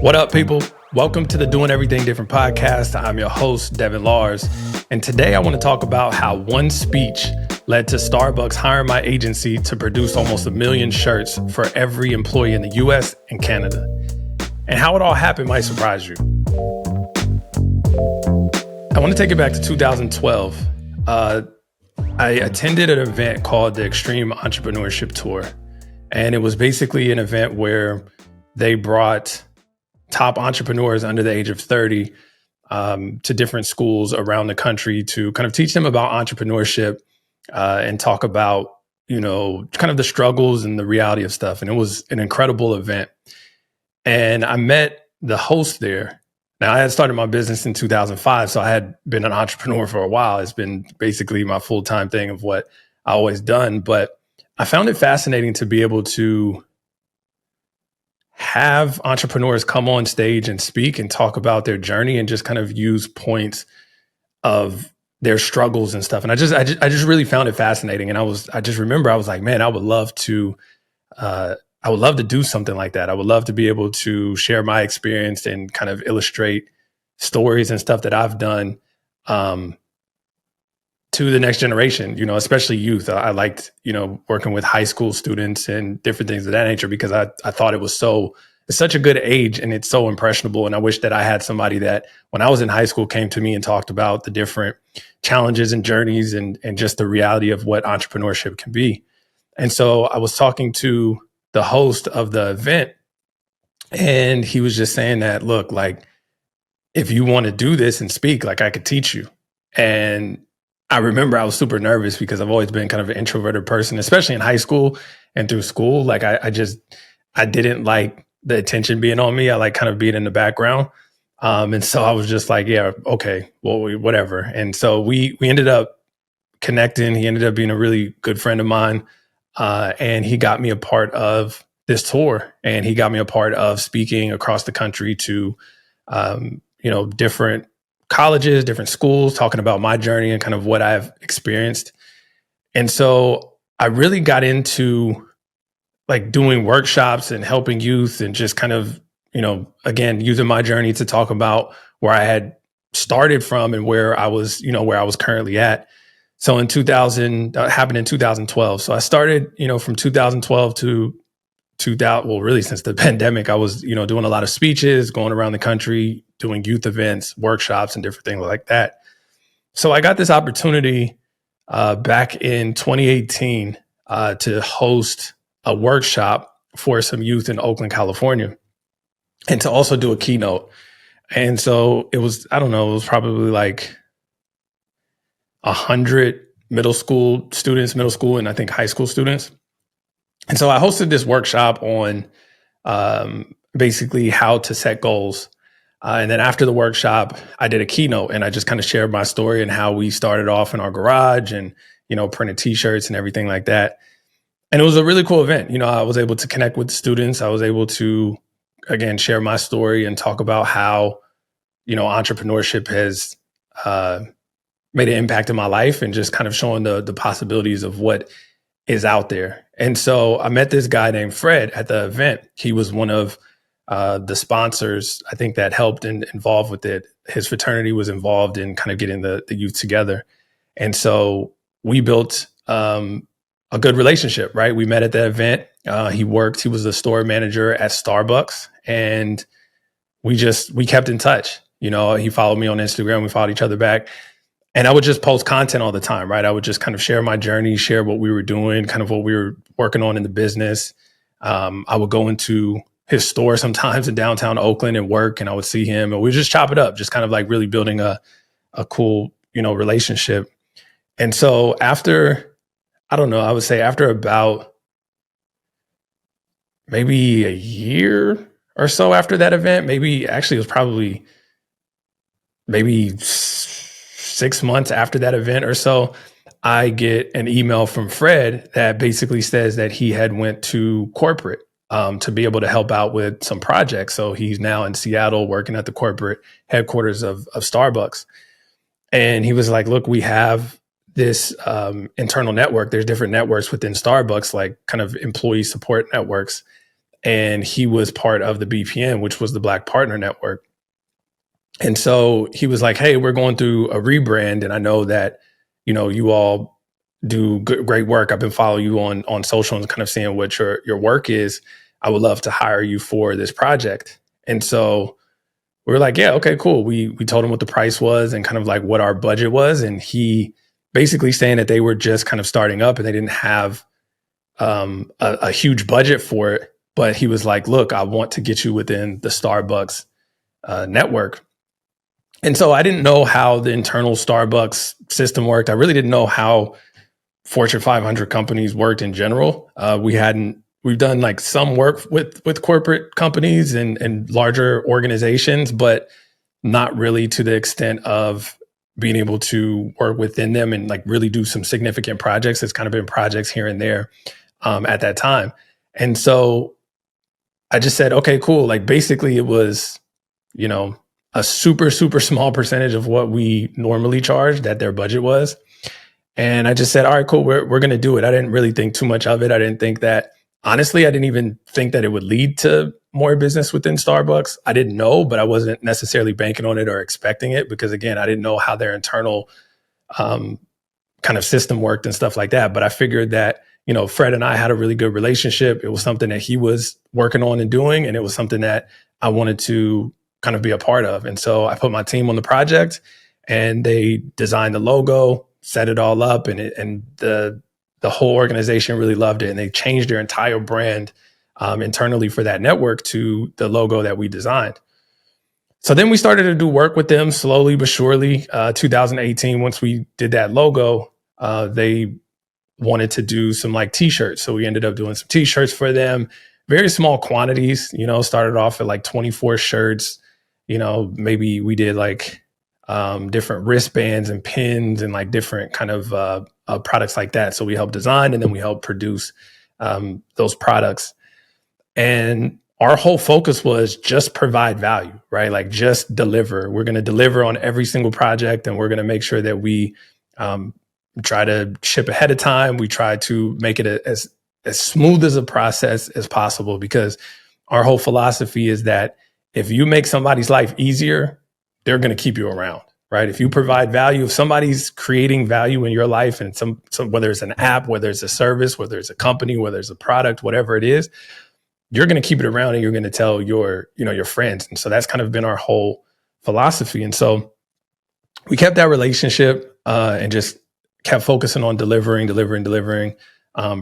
What up, people? Welcome to the Doing Everything Different podcast. I'm your host, Devin. And today I want to talk about how one speech led to Starbucks hiring my agency to produce almost 1 million shirts for every employee in the US and Canada. And how it all happened might surprise you. I want to take it back to 2012. I attended an event called the Extreme Entrepreneurship Tour. And it was basically an event where they brought top entrepreneurs under the age of 30 to different schools around the country to kind of teach them about entrepreneurship and talk about, kind of the struggles and the reality of stuff. And it was an incredible event. And I met the host there. Now, I had started my business in 2005, so I had been an entrepreneur for a while. It's been basically my full-time thing of what I always done. But I found it fascinating to be able to have entrepreneurs come on stage and speak and talk about their journey and just kind of use points of their struggles and stuff. And I just really found it fascinating. And I just remember I was like, man, I would love to do something like that. I would love to be able to share my experience and kind of illustrate stories and stuff that I've done to the next generation, especially youth. I liked, working with high school students and different things of that nature because I thought it's such a good age and it's so impressionable. And I wish that I had somebody that when I was in high school came to me and talked about the different challenges and journeys and just the reality of what entrepreneurship can be. And so I was talking to the host of the event and he was just saying that, look, like, if you want to do this and speak, like I could teach you. And I remember I was super nervous because I've always been kind of an introverted person, especially in high school and through school. Like I didn't like the attention being on me. I like kind of being in the background. And so I was just like, yeah, okay, well, whatever. And so we ended up connecting. He ended up being a really good friend of mine. And he got me a part of this tour and he got me a part of speaking across the country to, different colleges, different schools, talking about my journey and kind of what I've experienced. And so I really got into like doing workshops and helping youth and just kind of, again, using my journey to talk about where I had started from and where I was currently at. So in 2000, that happened in 2012. So I started, from 2012 to 2000, well, really since the pandemic, I was, doing a lot of speeches, going around the country, doing youth events, workshops, and different things like that. So I got this opportunity back in 2018 to host a workshop for some youth in Oakland, California, and to also do a keynote. And so it was, it was probably like 100 middle school and I think high school students. And so I hosted this workshop on basically how to set goals. And then after the workshop, I did a keynote and I just kind of shared my story and how we started off in our garage and, printed t-shirts and everything like that. And it was a really cool event. I was able to connect with the students. I was able to, again, share my story and talk about how, entrepreneurship has made an impact in my life and just kind of showing the possibilities of what is out there. And so I met this guy named Fred at the event. He was one of the sponsors, I think, that helped and involved with it. His fraternity was involved in kind of getting the youth together. And so we built a good relationship, right? We met at that event. He was a store manager at Starbucks and we kept in touch. He followed me on Instagram. We followed each other back. And I would just post content all the time, right? I would just kind of share my journey, share what we were doing, kind of what we were working on in the business. I would go into his store sometimes in downtown Oakland and work, and I would see him and we just chop it up, just kind of like really building a cool, relationship. And so after, I would say after about maybe a year or so after that event, maybe actually it was probably maybe 6 months after that event or so, I get an email from Fred that basically says that he had went to corporate to be able to help out with some projects. So he's now in Seattle working at the corporate headquarters of Starbucks. And he was like, look, we have this internal network. There's different networks within Starbucks, like kind of employee support networks. and he was part of the BPN, which was the Black Partner Network. And so he was like, "Hey, we're going through a rebrand, and I know that, you all do great work. I've been following you on social and kind of seeing what your work is. I would love to hire you for this project." And so we were like, "Yeah, okay, cool." We told him what the price was and kind of like what our budget was, and he basically saying that they were just kind of starting up and they didn't have a huge budget for it. But he was like, "Look, I want to get you within the Starbucks network." And so I didn't know how the internal Starbucks system worked. I really didn't know how Fortune 500 companies worked in general. We've done like some work with corporate companies and larger organizations, but not really to the extent of being able to work within them and like really do some significant projects. It's kind of been projects here and there at that time. And so I just said, okay, cool. Like basically it was, a super, super small percentage of what we normally charge that their budget was. And I just said, all right, cool. We're going to do it. I didn't really think too much of it. I didn't think that, honestly, I didn't even think that it would lead to more business within Starbucks. I didn't know, but I wasn't necessarily banking on it or expecting it because, again, I didn't know how their internal kind of system worked and stuff like that. But I figured that, Fred and I had a really good relationship. It was something that he was working on and doing, and it was something that I wanted to kind of be a part of. And so I put my team on the project and they designed the logo, set it all up, and the whole organization really loved it. And they changed their entire brand internally for that network to the logo that we designed. So then we started to do work with them slowly but surely. 2018, once we did that logo, they wanted to do some like t-shirts. So we ended up doing some t-shirts for them, very small quantities, started off at like 24 shirts. Maybe we did like different wristbands and pins and like different kind of products like that. So we helped design and then we helped produce those products. And our whole focus was just provide value, right? Like just deliver. We're going to deliver on every single project and we're going to make sure that we try to ship ahead of time. We try to make it as smooth as a process as possible because our whole philosophy is that if you make somebody's life easier, they're going to keep you around, right? If you provide value, if somebody's creating value in your life and some whether it's an app, whether it's a service, whether it's a company, whether it's a product, whatever it is, you're going to keep it around and you're going to tell your friends. And so that's kind of been our whole philosophy. And so we kept that relationship and just kept focusing on delivering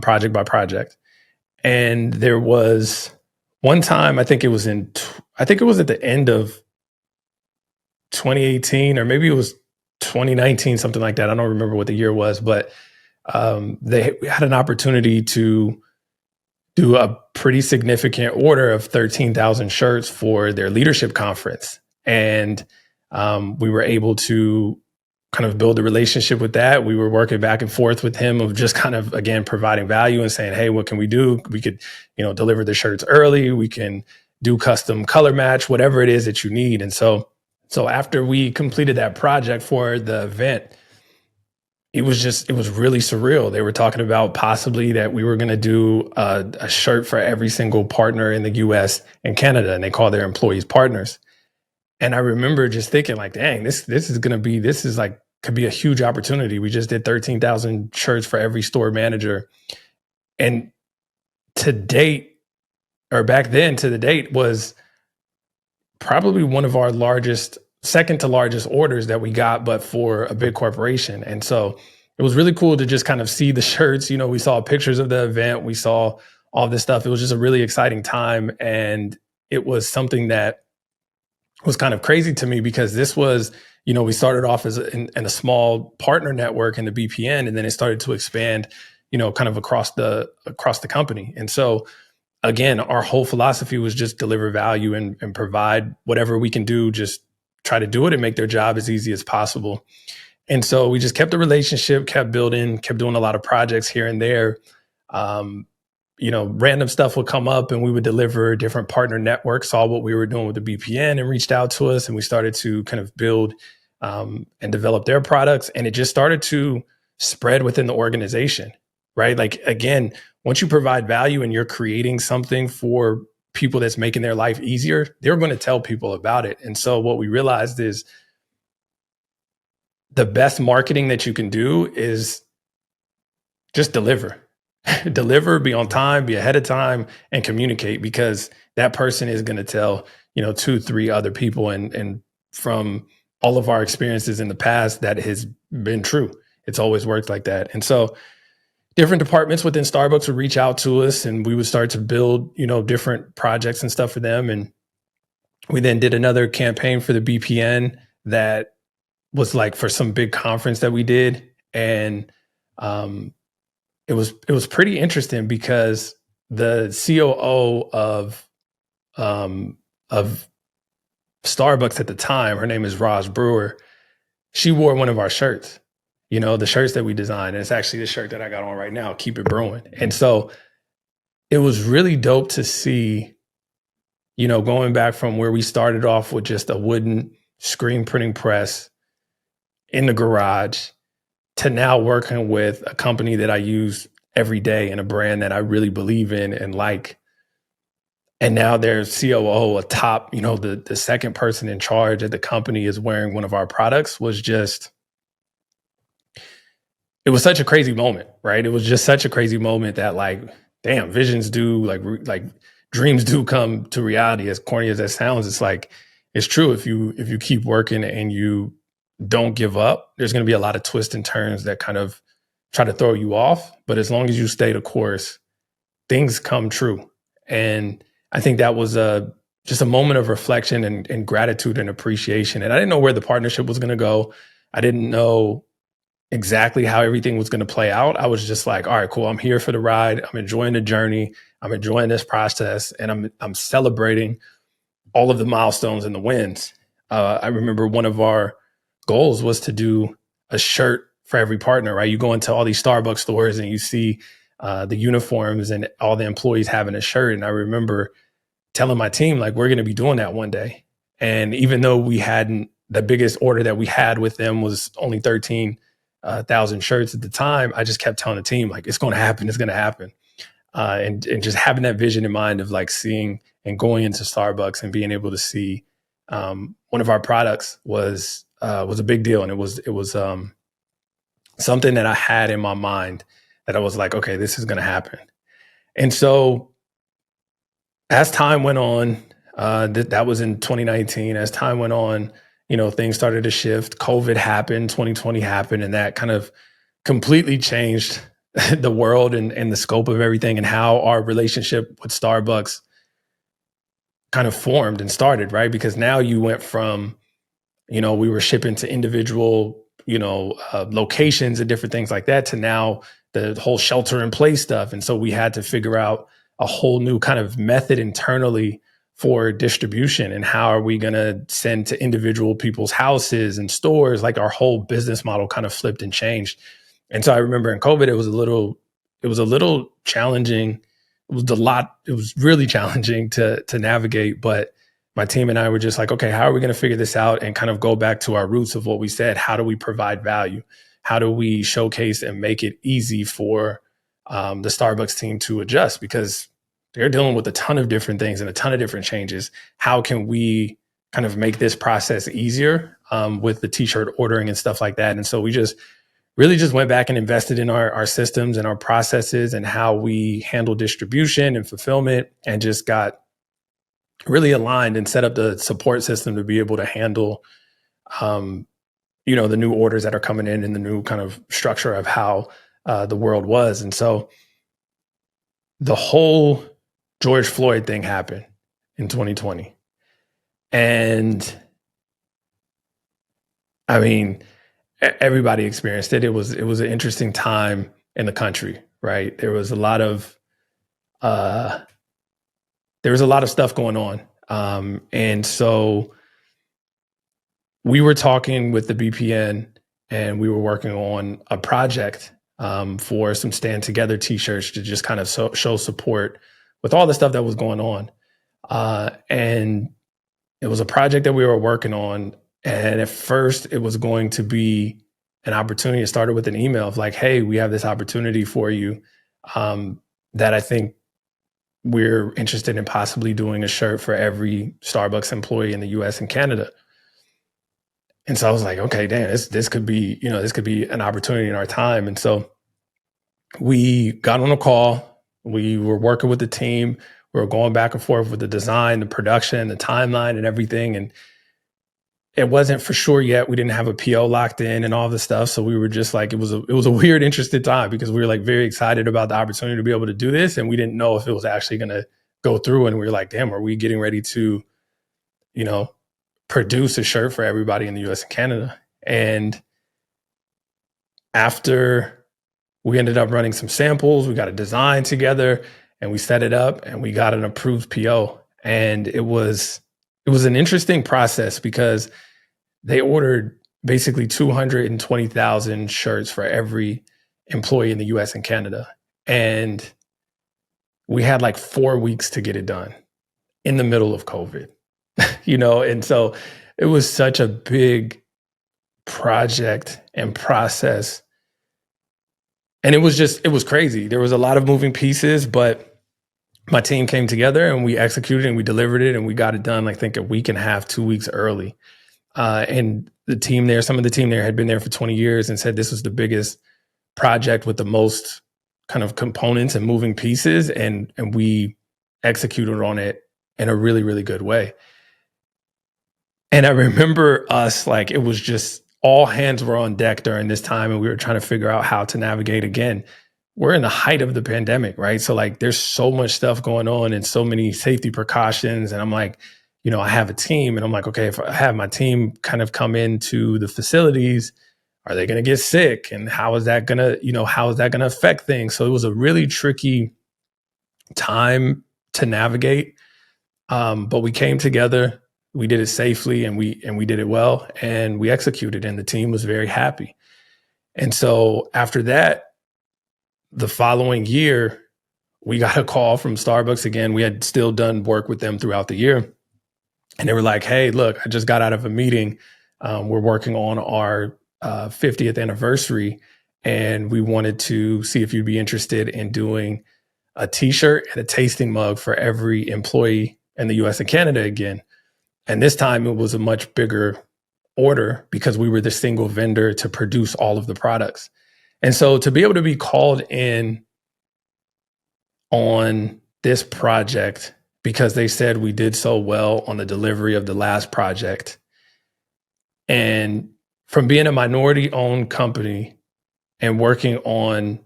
project by project. And there was one time, I think it was at the end of 2018, or maybe it was 2019, something like that. I don't remember what the year was, but they had an opportunity to do a pretty significant order of 13,000 shirts for their leadership conference. And we were able to kind of build a relationship with that. We were working back and forth with him of just kind of, again, providing value and saying, hey, what can we do? We could, deliver the shirts early. We can do custom color match, whatever it is that you need. And so after we completed that project for the event, it was really surreal. They were talking about possibly that we were going to do a shirt for every single partner in the US and Canada, and they call their employees partners. And I remember just thinking like, dang, this could be a huge opportunity. We just did 13,000 shirts for every store manager. And back then to the date was probably one of our second to largest orders that we got, but for a big corporation. And so it was really cool to just kind of see the shirts. We saw pictures of the event. We saw all this stuff. It was just a really exciting time. And it was something that was kind of crazy to me because this was, we started off in a small partner network in the BPN, and then it started to expand, kind of across the company. And so again, our whole philosophy was just deliver value and provide whatever we can do, just try to do it and make their job as easy as possible. And so we just kept the relationship, kept building, kept doing a lot of projects here and there. Random stuff would come up and we would deliver. Different partner networks saw what we were doing with the BPN and reached out to us, and we started to kind of build and develop their products. And it just started to spread within the organization, right? Like, again, once you provide value and you're creating something for people that's making their life easier, they're going to tell people about it. And so what we realized is the best marketing that you can do is just deliver. Deliver, be on time, be ahead of time, and communicate, because that person is going to tell, two, three other people. And from all of our experiences in the past, that has been true. It's always worked like that. And so different departments within Starbucks would reach out to us, and we would start to build, different projects and stuff for them. And we then did another campaign for the BPN that was like for some big conference that we did. And it was pretty interesting because the COO of Starbucks at the time, her name is Roz Brewer. She wore one of our shirts, the shirts that we designed. And it's actually the shirt that I got on right now, Keep It Brewing. And so it was really dope to see, going back from where we started off with just a wooden screen printing press in the garage to now working with a company that I use every day and a brand that I really believe in and like. And now their COO, a top, the second person in charge at the company is wearing one of our products. It was such a crazy moment, right? It was just such a crazy moment that, like, damn, visions do, like dreams do come to reality. As corny as that sounds, it's like, it's true. If you keep working and you don't give up, there's going to be a lot of twists and turns that kind of try to throw you off. But as long as you stay the course, things come true. And I think that was just a moment of reflection and gratitude and appreciation. And I didn't know where the partnership was going to go. I didn't know exactly how everything was going to play out. I was just like, all right, cool. I'm here for the ride. I'm enjoying the journey. I'm enjoying this process, and I'm celebrating all of the milestones and the wins. I remember one of our goals was to do a shirt for every partner, right? You go into all these Starbucks stores and you see the uniforms and all the employees having a shirt. And I remember telling my team, like, we're going to be doing that one day. And even though the biggest order that we had with them was only 13,000 shirts at the time, I just kept telling the team, like, it's going to happen. It's going to happen. And just having that vision in mind of like seeing and going into Starbucks and being able to see one of our products was a big deal. And it was something that I had in my mind that I was like, okay, this is going to happen. And so as time went on, that was in 2019. As time went on, things started to shift. COVID happened, 2020 happened, and that kind of completely changed the world and the scope of everything, and how our relationship with Starbucks kind of formed and started, right? Because now you went from, we were shipping to individual, locations and different things like that, to now the whole shelter in place stuff. And so we had to figure out a whole new kind of method internally for distribution, and how are we going to send to individual people's houses and stores. Like, our whole business model kind of flipped and changed. And so I remember in COVID, it was a little challenging. It was really challenging to navigate, but my team and I were just like, okay, how are we going to figure this out and kind of go back to our roots of what we said? How do we provide value? How do we showcase and make it easy for the Starbucks team to adjust? Because they're dealing with a ton of different things and a ton of different changes. How can we kind of make this process easier with the t-shirt ordering and stuff like that? And so we just really just went back and invested in our systems and our processes and how we handle distribution and fulfillment, and just got really aligned and set up the support system to be able to handle, the new orders that are coming in and the new kind of structure of how the world was. And so the whole George Floyd thing happened in 2020. And I mean, everybody experienced it. It was an interesting time in the country, right? There was a lot of stuff going on. And so we were talking with the BPN, and we were working on a project for some Stand Together t-shirts to just kind of show support with all the stuff that was going on. And it was a project that we were working on. And at first it was going to be an opportunity. It started with an email of like, hey, we have this opportunity for you that I think we're interested in possibly doing a shirt for every Starbucks employee in the US and Canada. And so I was like, okay, damn, this could be, this could be an opportunity in our time. And so we got on a call. We were working with the team. We were going back and forth with the design, the production, the timeline, and everything. And it wasn't for sure yet. We didn't have a PO locked in and all this stuff. So we were just like, it was a weird, interesting time because we were like very excited about the opportunity to be able to do this. And we didn't know if it was actually going to go through. And we were like, damn, are we getting ready to, you know, produce a shirt for everybody in the US and Canada? And after we ended up running some samples, we got a design together and we set it up and we got an approved PO. And it was an interesting process because they ordered basically 220,000 shirts for every employee in the US and Canada. And we had like 4 weeks to get it done in the middle of COVID, and so it was such a big project and process. And it was crazy. There was a lot of moving pieces, but my team came together and we executed and we delivered it and we got it done, I think, a week and a half, 2 weeks early. And some of the team there had been there for 20 years and said this was the biggest project with the most kind of components and moving pieces. And we executed on it in a really, really good way. And I remember us, like, it was just all hands were on deck during this time. And we were trying to figure out how to navigate again. We're in the height of the pandemic, right? So like there's so much stuff going on and so many safety precautions. And I'm like, I have a team and I'm like, okay, if I have my team kind of come into the facilities, are they going to get sick? And how is that going to affect things? So it was a really tricky time to navigate. But we came together, we did it safely and we did it well and we executed and the team was very happy. And so after that, the following year, we got a call from Starbucks again. We had still done work with them throughout the year. And they were like, hey, look, I just got out of a meeting. We're working on our 50th anniversary. And we wanted to see if you'd be interested in doing a t-shirt and a tasting mug for every employee in the US and Canada again. And this time it was a much bigger order because we were the single vendor to produce all of the products. And so to be able to be called in on this project because they said we did so well on the delivery of the last project, and from being a minority-owned company and working on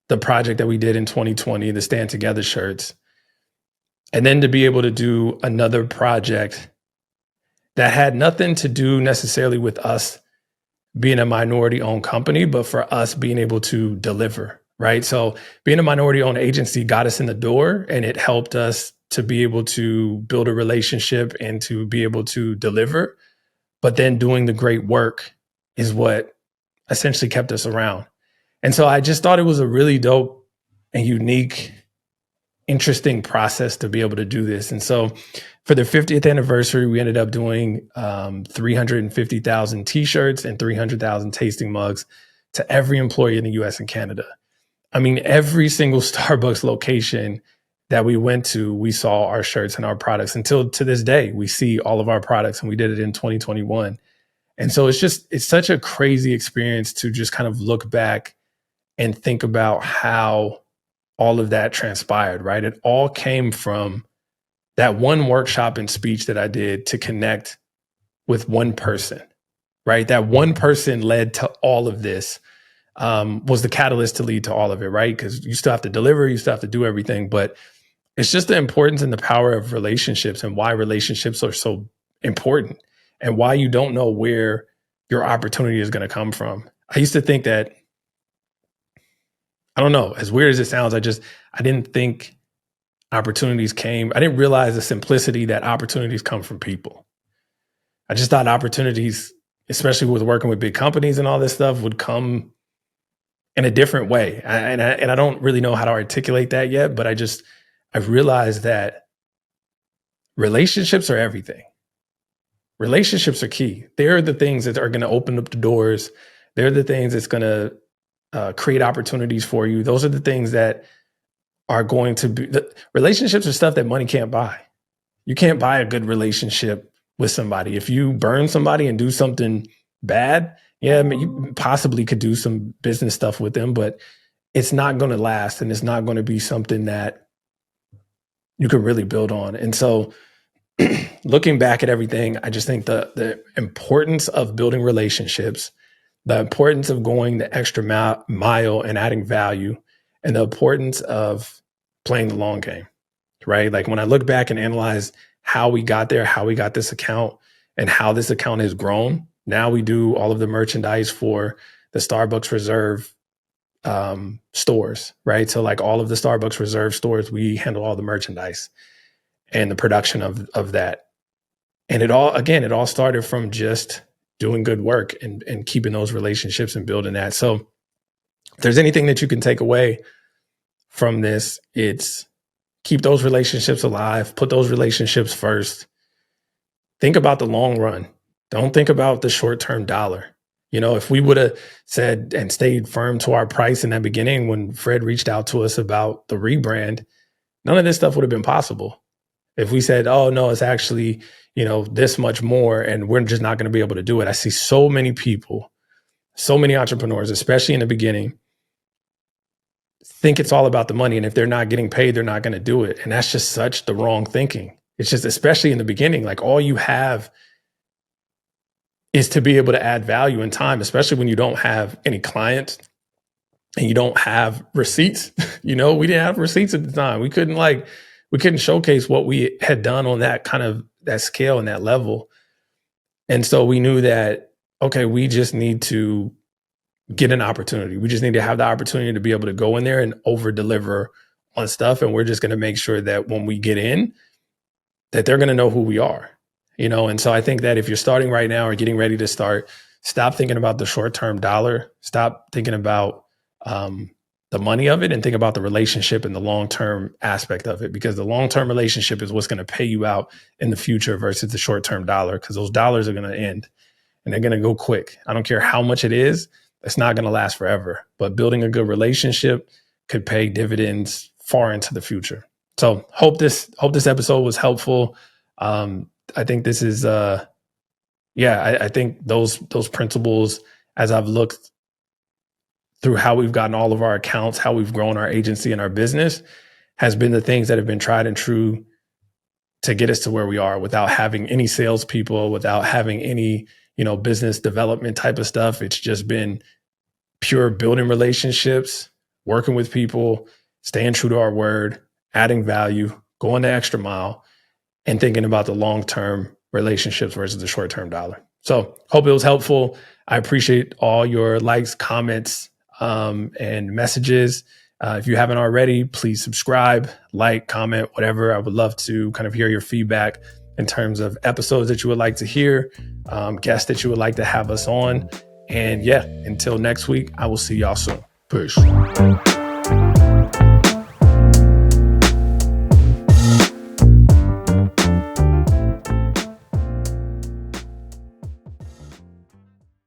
the project that we did in 2020, the Stand Together shirts, and then to be able to do another project that had nothing to do necessarily with us being a minority-owned company, but for us being able to deliver, right? So being a minority-owned agency got us in the door and it helped us to be able to build a relationship and to be able to deliver. But then doing the great work is what essentially kept us around. And so I just thought it was a really dope and unique, interesting process to be able to do this. And so for the 50th anniversary, we ended up doing 350,000 t-shirts and 300,000 tasting mugs to every employee in the US and Canada. I mean, every single Starbucks location that we went to, we saw our shirts and our products. Until to this day, we see all of our products, and we did it in 2021. And so it's such a crazy experience to just kind of look back and think about how all of that transpired, right? It all came from that one workshop and speech that I did to connect with one person, right? That one person led to all of this, was the catalyst to lead to all of it, right? Because you still have to deliver, you still have to do everything, but it's just the importance and the power of relationships and why relationships are so important and why you don't know where your opportunity is going to come from. I used to think that, I don't know, as weird as it sounds, I didn't think opportunities came. I didn't realize the simplicity that opportunities come from people. I just thought opportunities, especially with working with big companies and all this stuff, would come in a different way. And I don't really know how to articulate that yet, but I've realized that relationships are everything. Relationships are key. They're the things that are going to open up the doors. They're the things that's going to create opportunities for you. Those are the things that are going to be relationships are stuff that money can't buy. You can't buy a good relationship with somebody. If you burn somebody and do something bad, yeah, I mean, you possibly could do some business stuff with them, but it's not going to last, and it's not going to be something that you can really build on. And so looking back at everything, I just think the importance of building relationships, the importance of going the extra mile and adding value, and the importance of playing the long game, right? Like when I look back and analyze how we got there, how we got this account, and how this account has grown. Now we do all of the merchandise for the Starbucks Reserve stores, right? So like all of the Starbucks Reserve stores, we handle all the merchandise and the production of that. And it all started from just doing good work and keeping those relationships and building that. So if there's anything that you can take away from this, it's keep those relationships alive, put those relationships first. Think about the long run. Don't think about the short-term dollar. You know, if we would have said and stayed firm to our price in the beginning when Fred reached out to us about the rebrand, none of this stuff would have been possible. If we said, oh, no, it's actually, this much more, and we're just not going to be able to do it. I see so many people, so many entrepreneurs, especially in the beginning, think it's all about the money. And if they're not getting paid, they're not going to do it. And that's just such the wrong thinking. It's just, especially in the beginning, like all you have is to be able to add value in time, especially when you don't have any clients and you don't have receipts. We didn't have receipts at the time. We couldn't showcase what we had done on that kind of that scale and that level. And so we knew that, okay, we just need to get an opportunity. We just need to have the opportunity to be able to go in there and over deliver on stuff. And we're just going to make sure that when we get in, that they're going to know who we are, And so I think that if you're starting right now or getting ready to start, stop thinking about the short-term dollar, stop thinking about the money of it, and think about the relationship and the long-term aspect of it, because the long-term relationship is what's going to pay you out in the future versus the short-term dollar, because those dollars are going to end and they're going to go quick. I don't care how much it is. It's not going to last forever, but building a good relationship could pay dividends far into the future. So hope this episode was helpful. I think this is, I think those principles, as I've looked through how we've gotten all of our accounts, how we've grown our agency and our business, has been the things that have been tried and true to get us to where we are without having any salespeople, without having any, business development type of stuff. It's just been pure building relationships, working with people, staying true to our word, adding value, going the extra mile, and thinking about the long-term relationships versus the short-term dollar. So hope it was helpful. I appreciate all your likes, comments, and messages. If you haven't already, please subscribe, like, comment, whatever. I would love to kind of hear your feedback in terms of episodes that you would like to hear, guests that you would like to have us on. And until next week, I will see y'all soon. Peace.